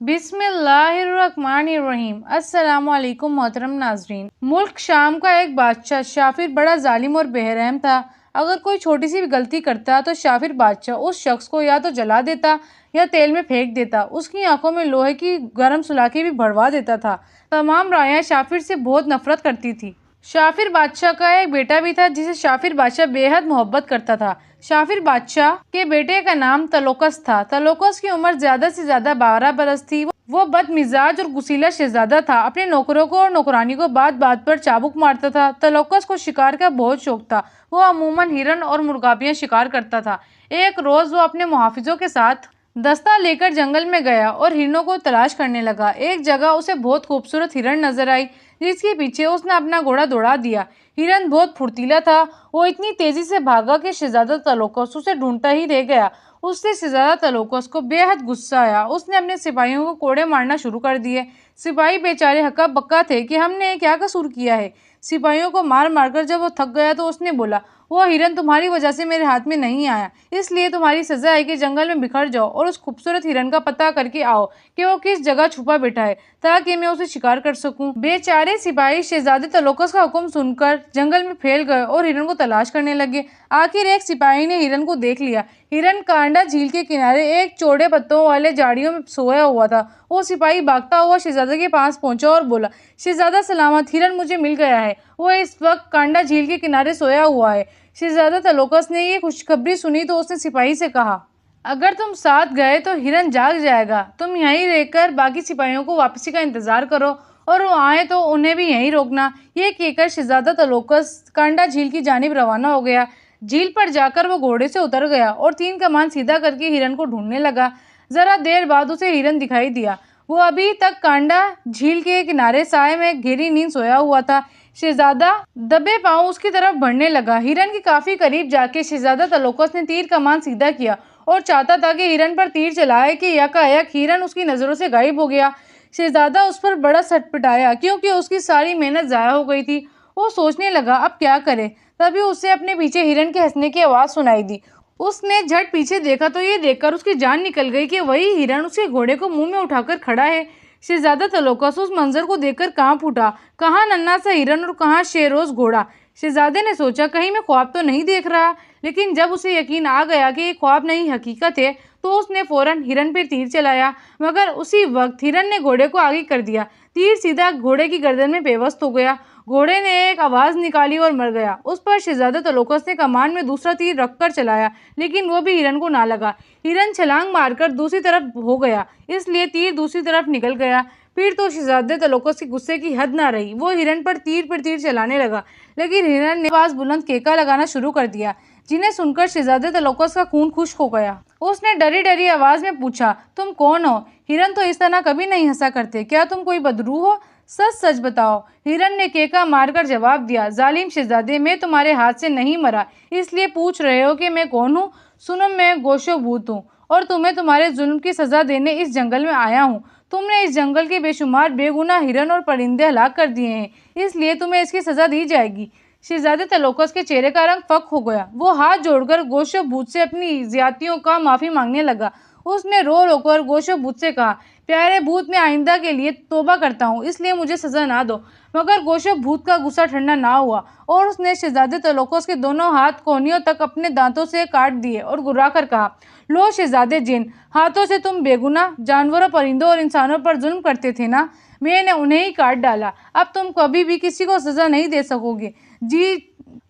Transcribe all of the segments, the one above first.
बिस्मिल्लाहिर्रहमानिर्रहीम। अस्सलामुअलैकुम मोहतरम नाजरीन। मुल्क शाम का एक बादशाह शाफिर बड़ा जालिम और बेरहम था। अगर कोई छोटी सी भी गलती करता तो शाफिर बादशाह उस शख्स को या तो जला देता या तेल में फेंक देता। उसकी आंखों में लोहे की गर्म सुलाखी भी भरवा देता था। तमाम रायां शाफिर से बहुत नफरत करती थी। शाफिर बादशाह का एक बेटा भी था जिसे शाफिर बादशाह बेहद मोहब्बत करता था। शाफिर बादशाह के बेटे का नाम तलोकस था। तलोकस की उम्र ज्यादा से ज्यादा 12 बरस थी। वो बदमिजाज और गुसीला शहजादा था। अपने नौकरों को और नौकरानी को बात बात पर चाबुक मारता था। तलोकस को शिकार का बहुत शौक था। वो अमूमन हिरन और मुर्गाबियां शिकार करता था। एक रोज वो अपने मुहाफिजों के साथ दस्ता लेकर जंगल में गया और हिरणों को तलाश करने लगा। एक जगह उसे बहुत खूबसूरत हिरण नजर आई जिसके पीछे उसने अपना घोड़ा दौड़ा दिया। हिरन बहुत फुर्तीला था। वो इतनी तेजी से भागा कि शहजादा तलोकस उसे ढूंढता ही रह गया। उससे शहजादा तलोकस को बेहद गुस्सा आया। उसने अपने सिपाहियों को कोड़े मारना शुरू कर दिए। सिपाही बेचारे हक्का बक्का थे कि हमने क्या कसूर किया है। सिपाहियों को मार मारकर जब वो थक गया तो उसने बोला, वो हिरन तुम्हारी वजह से मेरे हाथ में नहीं आया, इसलिए तुम्हारी सजा है कि जंगल में बिखर जाओ और उस खूबसूरत हिरन का पता करके आओ कि वो किस जगह छुपा बैठा है, ताकि मैं उसे शिकार कर सकूं। बेचारे सिपाही शहजादे तलोकस का हुक्म सुनकर जंगल में फैल गए और हिरन को तलाश करने लगे। आखिर एक सिपाही ने हिरन को देख लिया। हिरन कांडा झील के किनारे एक चौड़े पत्तों वाले झाड़ियों में सोया हुआ था। वो सिपाही भागता हुआ शहजादे के पास पहुंचा और बोला, शहजादा सलामत, हिरन मुझे मिल गया है। वो इस वक्त कांडा झील के किनारे सोया हुआ है। शहजादा तलोकस ने ये खुशखबरी सुनी तो उसने सिपाही से कहा, अगर तुम साथ गए तो हिरन जाग जाएगा। तुम यहीं रहकर बाकी सिपाहियों को वापसी का इंतजार करो और वो आए तो उन्हें भी यहीं रोकना। ये कहकर शहजादा तलोकस कांडा झील की जानिब रवाना हो गया। झील पर जाकर वो घोड़े से उतर गया और 3 कमान सीधा करके हिरन को ढूंढने लगा। जरा देर बाद उसे हिरन दिखाई दिया। वो अभी तक कांडा झील के किनारे साए में गहरी नींद सोया हुआ था। शहजादा दबे पांव उसकी तरफ बढ़ने लगा। हिरन के काफी करीब जाके शहजादा तलोकस ने तीर कमान सीधा किया और चाहता था कि हिरन पर तीर चलाए कि यकायक हिरन उसकी नजरों से गायब हो गया। शहजादा उस पर बड़ा सटपटाया क्योंकि उसकी सारी मेहनत जाया हो गई थी। वो सोचने लगा अब क्या करे। तभी उसे अपने पीछे हिरन के हंसने की आवाज सुनाई दी। उसने झट पीछे देखा तो ये देखकर उसकी जान निकल गई कि वही हिरन उसके घोड़े को मुंह में उठाकर खड़ा है। शहजादा तलोकस उस मंजर को देखकर कांप उठा। कहाँ नन्हा सा हिरन और कहाँ शेरोज घोड़ा। शहजादे ने सोचा कहीं मैं ख्वाब तो नहीं देख रहा, लेकिन जब उसे यकीन आ गया कि ये ख्वाब नहीं हकीकत है तो उसने फौरन हिरन पर तीर चलाया। मगर उसी वक्त हिरन ने घोड़े को आगे कर दिया। तीर सीधा घोड़े की गर्दन में पेवस्त हो गया। घोड़े ने एक आवाज निकाली और मर गया। उस पर शहजादा तलोकस ने कमान में दूसरा तीर रखकर चलाया, लेकिन वो भी हिरन को ना लगा। हिरन छलांग मारकर दूसरी तरफ हो गया, इसलिए तीर दूसरी तरफ निकल गया। फिर तो शहजादे तलोकस के गुस्से की हद ना रही। वो हिरन पर तीर चलाने लगा, लेकिन हिरन ने आवाज बुलंद केका लगाना शुरू कर दिया, जिन्हें सुनकर शहजादे तलोकस का खून खुश्क हो गया। उसने डरी डरी आवाज में पूछा, तुम कौन हो? हिरन तो इस तरह कभी नहीं हंसा करते। क्या तुम कोई बदरू हो? सच सच बताओ। हिरन ने केका मारकर जवाब दिया, जालिम शहजादे, मैं तुम्हारे हाथ से नहीं मरा, इसलिए पूछ रहे हो कि मैं कौन हूँ? सुनो, मैं गोशो भूत हूँ और तुम्हें तुम्हारे जुल्म की सजा देने इस जंगल में आया हूँ। तुमने इस जंगल के बेशुमार बेगुनाह हिरन और परिंदे हलाक कर दिए हैं, इसलिए तुम्हें इसकी सजा दी जाएगी। शहजादे तलोकस के चेहरे का रंग फक हो गया। वो हाथ जोड़कर गोशो भूत से अपनी ज्यादतियों का माफी मांगने लगा। उसने रो रो कर गोशो भूत से कहा, प्यारे भूत, मैं आइंदा के लिए तौबा करता हूँ, इसलिए मुझे सजा ना दो। मगर गोशो भूत का गुस्सा ठंडा ना हुआ और उसने शहजादे तलोकस के दोनों हाथ कोहनियों तक अपने दांतों से काट दिए और गुर्रा कर कहा, लो शहजादे, जिन हाथों से तुम बेगुनाह जानवरों, परिंदों और इंसानों पर जुल्म करते थे ना, मैंने उन्हें ही काट डाला। अब तुम कभी भी किसी को सजा नहीं दे सकोगे। जी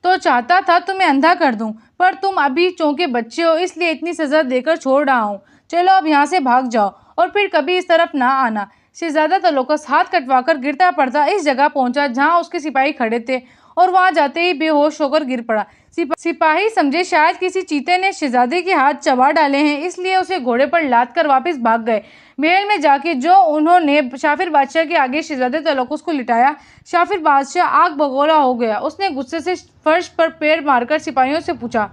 तो चाहता था तुम्हें अंधा कर दूं, पर तुम अभी चौंके बच्चे हो, इसलिए इतनी सजा देकर छोड़ रहा हूँ। चलो अब यहाँ से भाग जाओ और फिर कभी इस तरफ ना आना। शहजादा तलोकस हाथ कटवाकर गिरता पड़ता इस जगह पहुंचा जहाँ उसके सिपाही खड़े थे और वहां जाते ही बेहोश होकर गिर पड़ा। सिपाही समझे शायद किसी चीते ने शहजादे के हाथ चबा डाले हैं, इसलिए उसे घोड़े पर लाद कर वापस भाग गए। महल में जाके जो उन्होंने शाफिर बादशाह के आगे शहजादे तलोकस को लिटाया। शाफिर बादशाह आग बगोला हो गया। उसने गुस्से से फर्श पर पैर मारकर सिपाहियों से पूछा,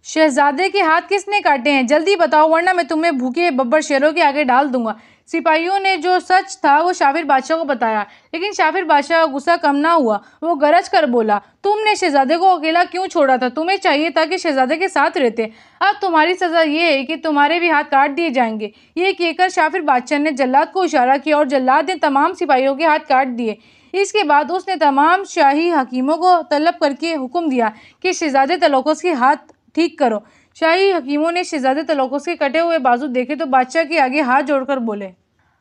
शहजादे के हाथ किसने काटे हैं? जल्दी बताओ, वरना मैं तुम्हें भूखे बब्बर शेरों के आगे डाल दूंगा। सिपाहियों ने जो सच था वो शाफिर बादशाह को बताया, लेकिन शाफिर बादशाह का गुस्सा कम ना हुआ। वो गरज कर बोला, तुमने शहजादे को अकेला क्यों छोड़ा था? तुम्हें चाहिए था कि शहजादे के साथ रहते। अब तुम्हारी सजा ये है कि तुम्हारे भी हाथ काट दिए जाएंगे। ये कहकर शाफिर बादशाह ने जल्लाद को इशारा किया और जल्लाद ने तमाम सिपाहियों के हाथ काट दिए। इसके बाद उसने तमाम शाही हकीमों को तलब करके हुक्म दिया कि शहजादे तलौकस के हाथ ठीक करो। शाही हकीमों ने शहजादे तलौकस के कटे हुए बाजू देखे तो बादशाह के आगे हाथ जोड़कर बोले,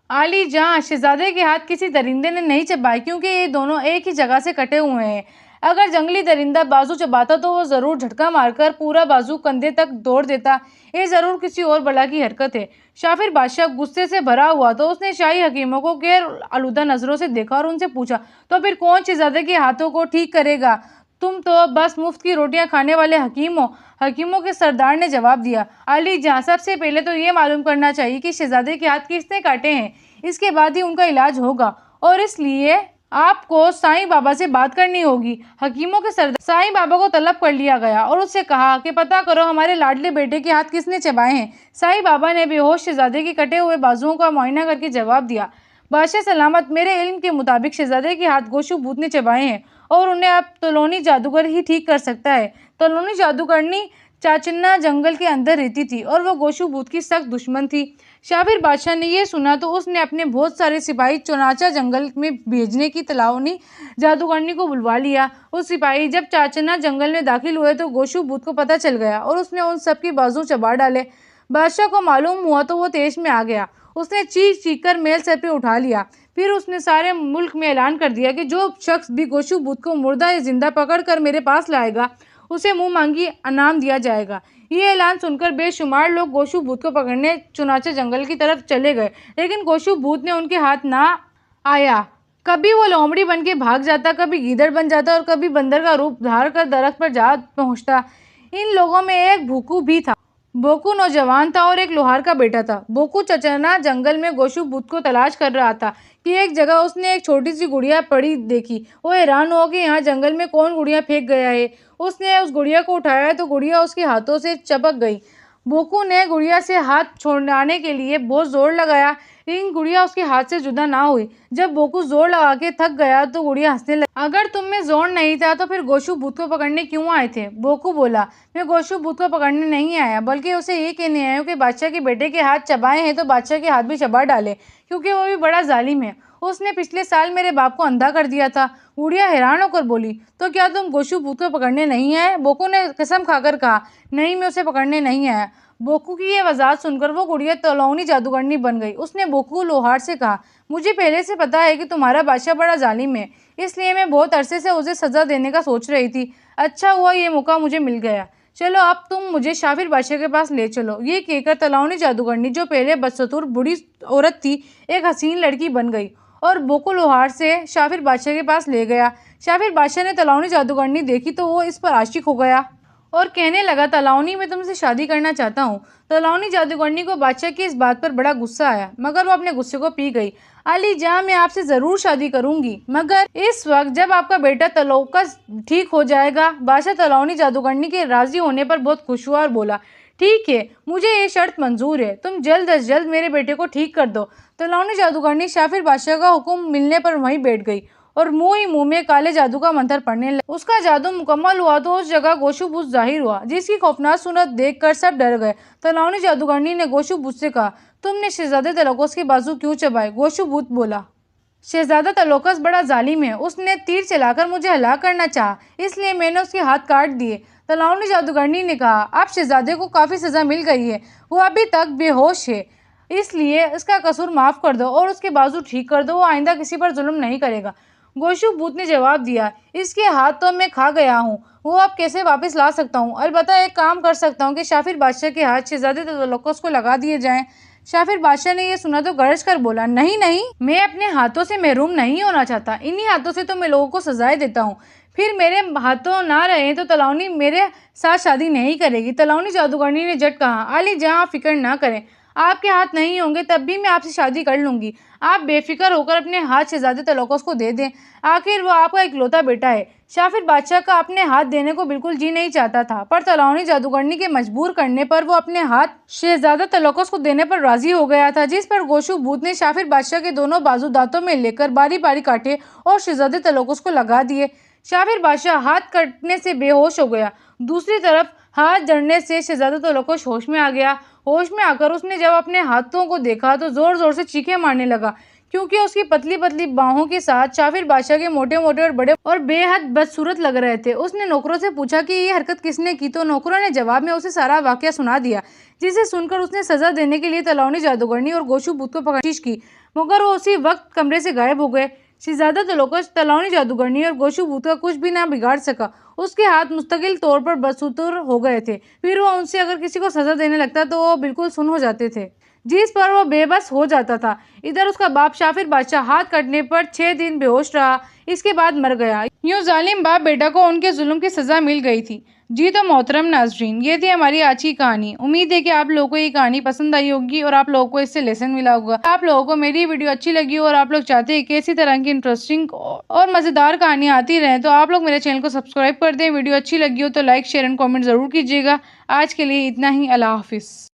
आली जहां शहजादे के हाथ किसी दरिंदे ने नहीं चबाए, क्योंकि ये दोनों एक ही जगह से कटे हुए हैं। अगर जंगली दरिंदा बाजू चबाता तो वो जरूर झटका मारकर पूरा बाजू कंधे तक दौड़ देता। ये जरूर किसी और बला की हरकत है। शाफिर बादशाह गुस्से से भरा हुआ तो उसने शाही हकीमों को गैर आलूदा नजरों से देखा और उनसे पूछा, तो फिर कौन शहजादे के हाथों को ठीक करेगा? तुम तो बस मुफ्त की रोटियां खाने वाले हकीम हो। हकीमों के सरदार ने जवाब दिया, अली जहां सबसे पहले तो ये मालूम करना चाहिए कि शहजादे के हाथ किसने काटे हैं, इसके बाद ही उनका इलाज होगा, और इसलिए आपको साईं बाबा से बात करनी होगी। हकीमों के सरदार साईं बाबा को तलब कर लिया गया और उससे कहा कि पता करो हमारे लाडले बेटे के हाथ किसने चबाए हैं। साईं बाबा ने बेहोश शहजादे के कटे हुए बाजुओं का मुआयना करके जवाब दिया, बादशाह सलामत, मेरे इल्म के मुताबिक शहजादे के हाथ गोशु भूत ने चबाए हैं और उन्हें अब तलोनी जादूगर ही ठीक कर सकता है। तलोनी जादूगरनी चाचन्ना जंगल के अंदर रहती थी और वो गोशु भूत की सख्त दुश्मन थी। शाफिर बादशाह ने यह सुना तो उसने अपने बहुत सारे सिपाही चुनाचा जंगल में भेजने की तलावनी जादूगरनी को बुलवा लिया। वो सिपाही जब चाचन्ना जंगल में दाखिल हुए तो गोशु भूत को पता चल गया और उसने उन सबकी बाजू चबा डाले। बादशाह को मालूम हुआ तो वो तेज में आ गया। उसने चीख चीख कर मेल सर पे उठा लिया। फिर उसने सारे मुल्क में ऐलान कर दिया कि जो शख्स भी गोशु भूत को मुर्दा या जिंदा पकड़ कर मेरे पास लाएगा उसे मुंह मांगी इनाम दिया जाएगा। ये ऐलान सुनकर बेशुमार लोग गोशु भूत को पकड़ने चुनाचे जंगल की तरफ चले गए, लेकिन गोशु भूत ने उनके हाथ ना आया। कभी वो लोमड़ी बन के भाग जाता, कभी गीदड़ बन जाता और कभी बंदर का रूप धार कर दरख्त पर जा पहुंचता। इन लोगों में एक भूकू भी था। बोकू नौजवान था और एक लोहार का बेटा था। बोकू चचना जंगल में गोशु भूत को तलाश कर रहा था कि एक जगह उसने एक छोटी सी गुड़िया पड़ी देखी। वो हैरान हो कि यहाँ जंगल में कौन गुड़िया फेंक गया है। उसने उस गुड़िया को उठाया तो गुड़िया उसके हाथों से चपक गई। बोकू ने गुड़िया से हाथ छोड़ाने के लिए बहुत जोर लगाया, लेकिन गुड़िया उसके हाथ से जुदा ना हुई। जब बोकू जोर लगा के थक गया तो गुड़िया हंसने लगी। अगर तुम में जोर नहीं था तो फिर गोशु भूत को पकड़ने क्यों आए थे? बोकू बोला, मैं गोशु भूत को पकड़ने नहीं आया, बल्कि उसे ये कहने आया हूँ कि बादशाह के बेटे के हाथ चबाए हैं तो बादशाह के हाथ भी चबा डाले, क्योंकि वो भी बड़ा जालिम है। उसने पिछले साल मेरे बाप को अंधा कर दिया था। गुड़िया हैरान होकर बोली, तो क्या तुम गोशु भूत को पकड़ने नहीं आए? बोकू ने कसम खाकर कहा, नहीं, मैं उसे पकड़ने नहीं आया। बोकू की ये वजाहत सुनकर वो गुड़िया तलौनी जादूगरनी बन गई। उसने बोकू लोहार से कहा, मुझे पहले से पता है कि तुम्हारा बादशाह बड़ा जालिम है, इसलिए मैं बहुत अरसे से उसे सजा देने का सोच रही थी। अच्छा हुआ ये मौका मुझे मिल गया। चलो अब तुम मुझे शाफिर बादशाह के पास ले चलो। ये कहकर तलौनी जादूगरनी, जो पहले बदसतूर बूढ़ी औरत थी, एक हसीन लड़की बन गई और बोकू लोहार से शाफिर बादशाह के पास ले गया। शाफिर बादशाह ने तलौनी जादूगरनी देखी तो वो इस पर आशिक हो गया और कहने लगा, तलौनी, मैं तुमसे शादी करना चाहता हूँ। तलौनी जादूगरनी को बादशाह की इस बात पर बड़ा गुस्सा आया, मगर वो अपने गुस्से को पी गई। अली जहाँ मैं आपसे जरूर शादी करूंगी, मगर इस वक्त जब आपका बेटा तलौकस ठीक हो जाएगा। बादशाह तलौनी जादूगरनी के राजी होने पर बहुत खुश हुआ और बोला, ठीक है, मुझे ये शर्त मंजूर है, तुम जल्द अज जल्द मेरे बेटे को ठीक कर दो। तलौनी जादूगरनी शाफिर बादशाह का हुक्म मिलने पर वहीं बैठ गई और मुंह ही मुंह में काले जादू का मंत्र पढ़ने लगा। उसका जादू मुकम्मल हुआ तो उस जगह गोशु भूत जाहिर हुआ, जिसकी खौफनाक सूरत देखकर सब डर गए। तलौनी जादूगरनी ने गोशु भूत से कहा, तुमने शहजादे तलौकस के बाजू क्यों चबाए? गोशु भूत बोला, शहजादा तलौकस बड़ा जालिम है, उसने तीर चलाकर मुझे हलाक करना चाहा, इसलिए मैंने उसके हाथ काट दिए। तलौनी जादूगरनी ने कहा, अब शहजादे को काफ़ी सज़ा मिल गई है, वो अभी तक बेहोश है, इसलिए इसका कसूर माफ़ कर दो और उसके बाजू ठीक कर दो, वो आइंदा किसी पर जुल्म नहीं करेगा। गोशु भूत ने जवाब दिया, इसके हाथ तो मैं खा गया हूँ, वो अब कैसे वापस ला सकता हूँ? अलबत्ता एक काम कर सकता हूँ कि शाफिर बादशाह के हाथ शहजादे तलौकस को लगा दिए जाएं। शाफिर बादशाह ने यह सुना तो गरज कर बोला, नहीं नहीं, मैं अपने हाथों से महरूम नहीं होना चाहता, इन्हीं हाथों से तो मैं लोगों को सजाएं देता हूँ। फिर मेरे हाथों ना रहे तो तलौनी मेरे साथ शादी नहीं करेगी। तलौनी जादूगरनी ने झट कहा, अली जहाँ फिक्र ना करें, आपके हाथ नहीं होंगे तब भी मैं आपसे शादी कर लूंगी। आप बेफिक्र होकर अपने हाथ शहजादे तलकोस को दे दें, आखिर वो आपका इकलौता बेटा है। शाफिर बादशाह का अपने हाथ देने को बिल्कुल जी नहीं चाहता था, पर तलावनी जादूगरनी के मजबूर करने पर वो अपने हाथ शहजादा तलकोस को देने पर राजी हो गया था, जिस पर गोशु भूत ने शाफिर बादशाह के दोनों बाजू दांतों में लेकर बारी बारी काटे और शहजादे तलकोस को लगा दिए। शाफिर बादशाह हाथ कटने से बेहोश हो गया। दूसरी तरफ हाथ जड़ने से शहजादा तलकोस होश में आ गया। होश में आकर उसने जब अपने हाथों को देखा तो जोर जोर से चीखें मारने लगा, क्योंकि उसकी पतली पतली बाहों के साथ शाफिर बादशाह के मोटे मोटे और बड़े और बेहद बदसूरत लग रहे थे। उसने नौकरों से पूछा कि ये हरकत किसने की, तो नौकरों ने जवाब में उसे सारा वाकया सुना दिया, जिसे सुनकर उसने सजा देने के लिए तलावनी जादूगरनी और गोशु भूत को पकड़ने की कोशिश की, मगर वो उसी वक्त कमरे से गायब हो गए। शहजादा तलकोस तलावनी जादूगरनी और गोशु भूत का कुछ भी ना बिगाड़ सका। उसके हाथ मुस्तकिल तौर पर बदसूरत हो गए थे। फिर वो उनसे अगर किसी को सजा देने लगता तो वो बिल्कुल सुन्न हो जाते थे, जिस पर वो बेबस हो जाता था। इधर उसका बाप शाफिर बादशाह हाथ कटने पर 6 दिन बेहोश रहा, इसके बाद मर गया। यूं जालिम बाप बेटा को उनके जुल्म की सजा मिल गई थी। जी तो मोहतरम नाजरीन, ये थी हमारी आज की कहानी। उम्मीद है कि आप लोगों को ये कहानी पसंद आई होगी और आप लोगों को इससे लेसन मिला होगा। आप लोगों को मेरी वीडियो अच्छी लगी हो और आप लोग चाहते हैं कि इसी तरह की इंटरेस्टिंग और मज़ेदार कहानियाँ आती रहें, तो आप लोग मेरे चैनल को सब्सक्राइब कर दें। वीडियो अच्छी लगी हो तो लाइक शेयर एंड कॉमेंट ज़रूर कीजिएगा। आज के लिए इतना ही। अल्लाह हाफिज़।